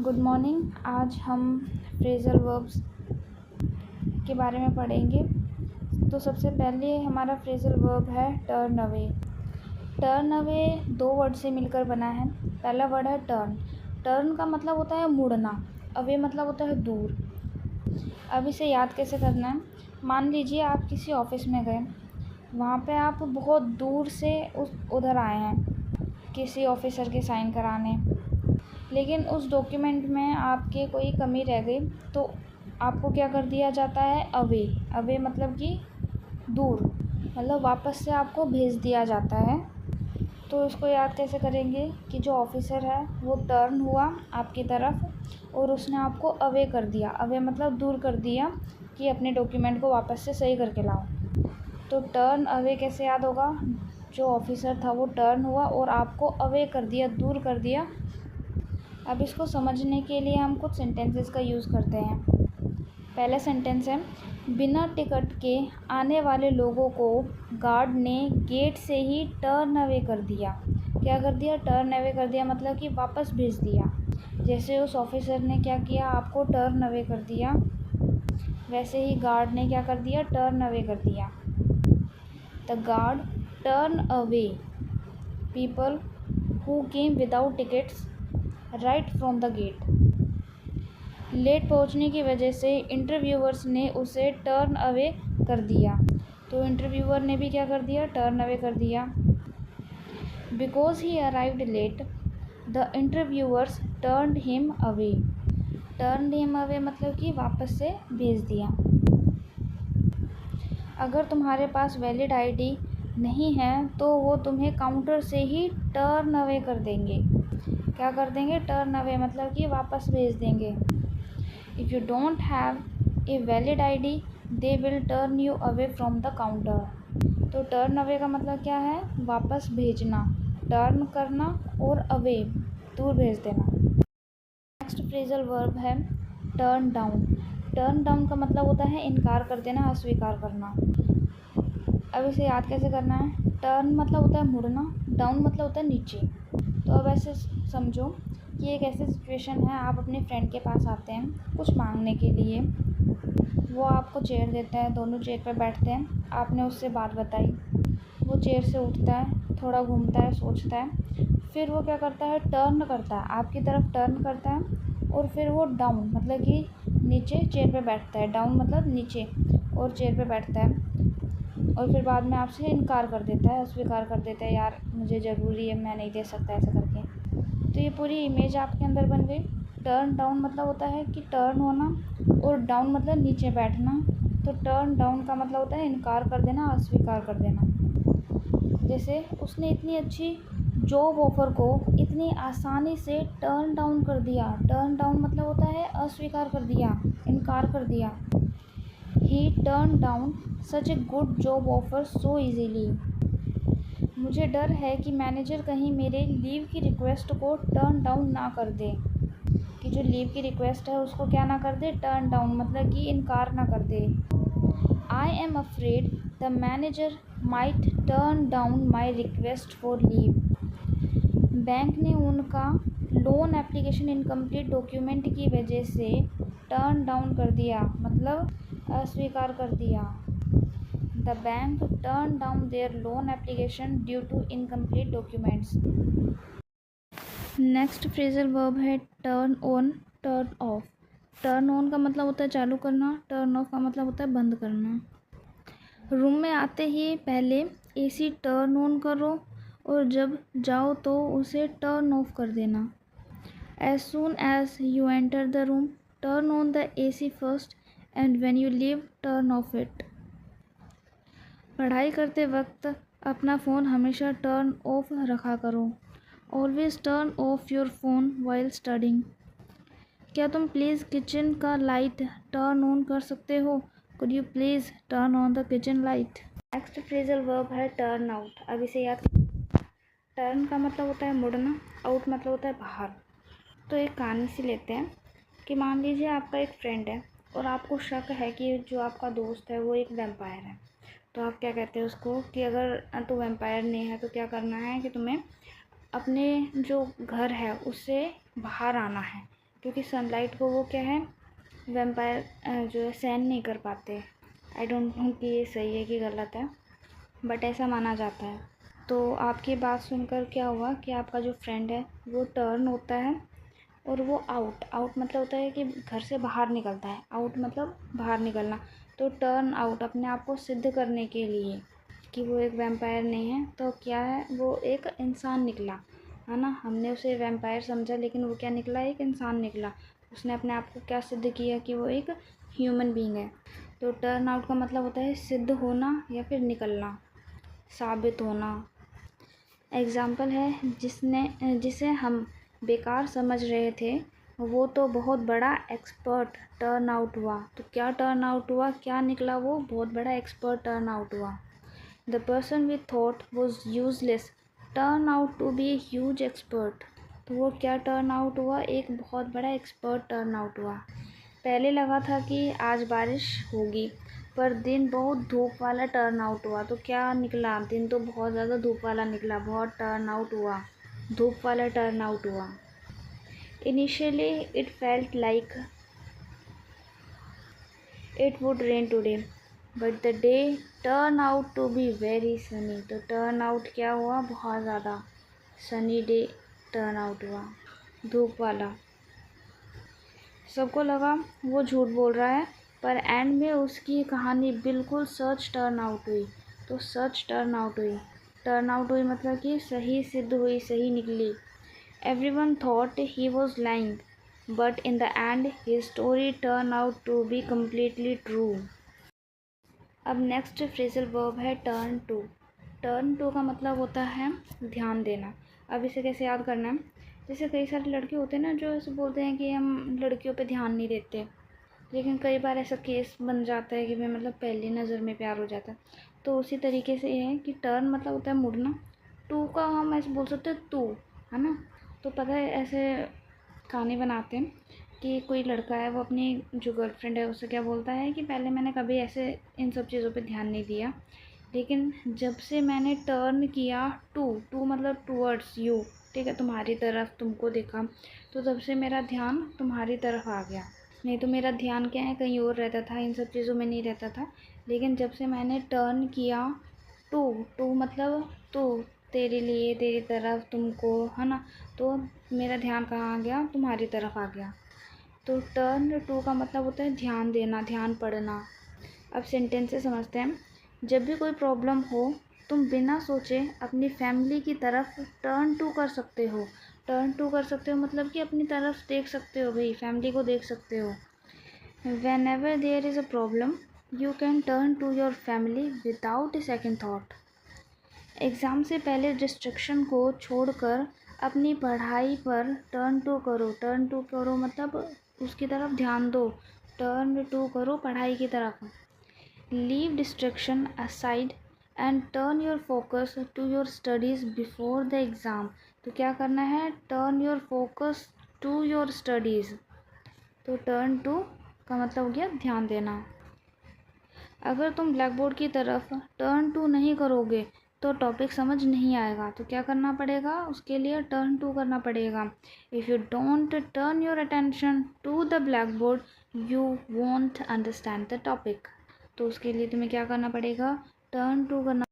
Good morning. आज हम phrasal verbs के बारे में पढ़ेंगे। तो सबसे पहले हमारा फ्रेजल वर्ब है टर्न अवे। टर्न अवे दो वर्ड से मिलकर बना है। पहला वर्ड है टर्न। टर्न का मतलब होता है मुड़ना, अवे मतलब होता है दूर। अब इसे याद कैसे करना है? मान लीजिए आप किसी ऑफिस में गए, वहाँ पे आप बहुत दूर से उधर आए हैं किसी ऑफिसर के साइन कराने, लेकिन उस डॉक्यूमेंट में आपके कोई कमी रह गई, तो आपको क्या कर दिया जाता है? अवे। अवे मतलब कि दूर, मतलब वापस से आपको भेज दिया जाता है। तो इसको याद कैसे करेंगे कि जो ऑफिसर है वो टर्न हुआ आपकी तरफ और उसने आपको अवे कर दिया। अवे मतलब दूर कर दिया कि अपने डॉक्यूमेंट को वापस से सही करके लाओ। तो टर्न अवे कैसे याद होगा? जो ऑफिसर था वो टर्न हुआ और आपको अवे कर दिया, दूर कर दिया। अब इसको समझने के लिए हम कुछ सेंटेंसेस का यूज़ करते हैं। पहला सेंटेंस है, बिना टिकट के आने वाले लोगों को गार्ड ने गेट से ही टर्न अवे कर दिया। क्या कर दिया? टर्न अवे कर दिया, मतलब कि वापस भेज दिया। जैसे उस ऑफिसर ने क्या किया, आपको टर्न अवे कर दिया, वैसे ही गार्ड ने क्या कर दिया? टर्न अवे कर दिया। The guard turn away people who came without tickets right from the gate. Late पहुंचने की वजह से इंटरव्यूअर्स ने उसे टर्न अवे कर दिया। तो इंटरव्यूअर ने भी क्या कर दिया? टर्न अवे कर दिया। Because he arrived let the interviewers turned him away. Turned him away मतलब कि वापस से भेज दिया। अगर तुम्हारे पास वैलिड आईडी नहीं है तो वो तुम्हें काउंटर से ही टर्न अवे कर देंगे। क्या कर देंगे? टर्न अवे मतलब कि वापस भेज देंगे। If you don't have a valid ID they will turn you away from the counter. तो टर्न अवे का मतलब क्या है? वापस भेजना, टर्न करना और अवे दूर भेज देना। नेक्स्ट फ्रेजल वर्ब है टर्न डाउन। टर्न डाउन का मतलब होता है इनकार कर देना, अस्वीकार करना। अब इसे याद कैसे करना है? टर्न मतलब होता है मुड़ना, डाउन मतलब होता है नीचे। तो अब ऐसे समझो कि एक ऐसी सिचुएशन है, आप अपने फ्रेंड के पास आते हैं कुछ मांगने के लिए। वो आपको चेयर देता है, दोनों चेयर पर बैठते हैं। आपने उससे बात बताई, वो चेयर से उठता है, थोड़ा घूमता है, सोचता है, फिर वो क्या करता है? टर्न करता है, आपकी तरफ टर्न करता है और फिर वो डाउन मतलब कि नीचे चेयर पे बैठता है। डाउन मतलब नीचे और चेयर पे बैठता है और फिर बाद में आपसे इनकार कर देता है, अस्वीकार कर देता है, यार मुझे ज़रूरी है, मैं नहीं दे सकता, ऐसा करके। तो ये पूरी इमेज आपके अंदर बन गई। टर्न डाउन मतलब होता है कि टर्न होना और डाउन मतलब नीचे बैठना। तो टर्न डाउन का मतलब होता है इनकार कर देना, अस्वीकार कर देना। जैसे उसने इतनी अच्छी जॉब ऑफ़र को इतनी आसानी से टर्न डाउन कर दिया। टर्न डाउन मतलब होता है अस्वीकार कर दिया, इनकार कर दिया। He turned down such a good job offer so easily. मुझे डर है कि मैनेजर कहीं मेरे लीव की रिक्वेस्ट को टर्न डाउन ना कर दे। कि जो लीव की रिक्वेस्ट है उसको क्या ना कर दे? टर्न डाउन मतलब कि इनकार ना कर दे। I am afraid the manager might turn down my request for leave. Bank ने उनका लोन एप्लीकेशन इनकम्प्लीट डॉक्यूमेंट की वजह से टर्न डाउन कर दिया, मतलब अस्वीकार कर दिया। The bank turn down their loan application due to incomplete documents. Next phrasal verb है turn on, turn off. Turn on का मतलब होता है चालू करना, टर्न ऑफ का मतलब होता है बंद करना। रूम में आते ही पहले एसी टर्न ऑन करो और जब जाओ तो उसे टर्न ऑफ कर देना। As soon as you enter the room turn on the AC first and when you leave turn off it. पढ़ाई करते वक्त अपना फ़ोन हमेशा टर्न ऑफ रखा करो। Always turn off your phone while studying. क्या तुम प्लीज़ किचन का लाइट टर्न ऑन कर सकते हो? Could you please turn on the kitchen light. Next phrasal verb है टर्न आउट। अब इसे याद। टर्न का मतलब होता है मुड़ना, आउट मतलब होता है बाहर। तो एक कहानी सी लेते हैं कि मान लीजिए आपका एक फ्रेंड है और आपको शक है कि जो आपका दोस्त है वो एक वैम्पायर है। तो आप क्या कहते हैं उसको कि अगर तो वैम्पायर नहीं है तो क्या करना है कि तुम्हें अपने जो घर है उससे बाहर आना है। क्योंकि सनलाइट को वो क्या है, वैम्पायर जो है सहन नहीं कर पाते। आई डोंट नो कि ये सही है कि गलत है, बट ऐसा माना जाता है। तो आपकी बात सुनकर क्या हुआ कि आपका जो फ्रेंड है वो टर्न होता है और वो आउट मतलब होता है कि घर से बाहर निकलता है। आउट मतलब बाहर निकलना। तो टर्न आउट अपने आप को सिद्ध करने के लिए कि वो एक वैम्पायर नहीं है, तो क्या है, वो एक इंसान निकला, है ना। हमने उसे वैम्पायर समझा, लेकिन वो क्या निकला, एक इंसान निकला। उसने अपने आप को क्या सिद्ध किया कि वो एक ह्यूमन बीइंग है। तो टर्न आउट का मतलब होता है सिद्ध होना या फिर निकलना, साबित होना। एग्ज़ाम्पल है, जिसे हम बेकार समझ रहे थे वो तो बहुत बड़ा एक्सपर्ट टर्न आउट हुआ। तो क्या टर्न आउट हुआ, क्या निकला, वो बहुत बड़ा एक्सपर्ट टर्न आउट हुआ। The person we thought was useless turn out to be a huge expert. तो वो क्या टर्न आउट हुआ, एक बहुत बड़ा एक्सपर्ट टर्न आउट हुआ। पहले लगा था कि आज बारिश होगी, पर दिन बहुत धूप वाला टर्न आउट हुआ। तो क्या निकला, दिन तो बहुत ज़्यादा धूप वाला निकला, बहुत टर्न आउट हुआ, धूप वाला टर्न आउट हुआ। Initially it felt like it would rain today, but the day turn out to be very sunny. तो टर्न आउट क्या हुआ, बहुत ज़्यादा सनी डे टर्न आउट हुआ, धूप वाला। सबको लगा वो झूठ बोल रहा है, पर एंड में उसकी कहानी बिल्कुल सच टर्न आउट हुई। तो सच टर्न आउट हुई, टर्न आउट हुई मतलब कि सही सिद्ध हुई, सही निकली। Everyone thought he was lying, but in the end his story turn out to be completely true. अब नेक्स्ट फ्रेजल वर्ब है टर्न टू। टर्न टू का मतलब होता है ध्यान देना। अब इसे कैसे याद करना है, जैसे कई सारे लड़के होते हैं ना जो ऐसे बोलते हैं कि हम लड़कियों पे ध्यान नहीं देते, लेकिन कई बार ऐसा केस बन जाता है कि भाई मतलब पहली नज़र में प्यार हो जाता है। तो उसी तरीके से ये है कि टर्न मतलब होता है मुड़ना। टू का हम ऐसे बोल सकते हैं तू, है ना। तो पता है ऐसे कहानी बनाते हैं कि कोई लड़का है वो अपनी जो गर्लफ्रेंड है उससे क्या बोलता है कि पहले मैंने कभी ऐसे इन सब चीज़ों पे ध्यान नहीं दिया, लेकिन जब से मैंने टर्न किया टू मतलब टूवर्ड्स यू, ठीक है, तुम्हारी तरफ, तुमको देखा, तो तब से मेरा ध्यान तुम्हारी तरफ आ गया। नहीं तो मेरा ध्यान क्या है, कहीं और रहता था, इन सब चीज़ों में नहीं रहता था। लेकिन जब से मैंने टर्न किया टू मतलब तू, तेरे लिए, तेरी तरफ, तुमको, है ना, तो मेरा ध्यान कहाँ आ गया, तुम्हारी तरफ आ गया। तो टर्न टू का मतलब होता है ध्यान देना, ध्यान पड़ना। अब सेंटेंस से समझते हैं। जब भी कोई प्रॉब्लम हो, तुम बिना सोचे अपनी फैमिली की तरफ टर्न टू कर सकते हो। टर्न टू कर सकते हो मतलब कि अपनी तरफ देख सकते हो, भाई फैमिली को देख सकते हो। Whenever there is a problem, you can turn to your family without a second thought. Exam से पहले डिस्ट्रैक्शन को छोड़कर अपनी पढ़ाई पर टर्न टू करो। टर्न टू करो मतलब उसकी तरफ ध्यान दो, टर्न टू करो पढ़ाई की तरफ। Leave distraction aside and turn your focus to your studies before the exam. तो क्या करना है, turn your focus to your studies. तो टर्न टू का मतलब हो गया ध्यान देना। अगर तुम ब्लैक बोर्ड की तरफ टर्न टू नहीं करोगे तो टॉपिक समझ नहीं आएगा। तो क्या करना पड़ेगा, उसके लिए टर्न टू करना पड़ेगा। If you don't turn your attention to the blackboard you won't understand the topic. तो उसके लिए तुम्हें क्या करना पड़ेगा, टर्न टू करना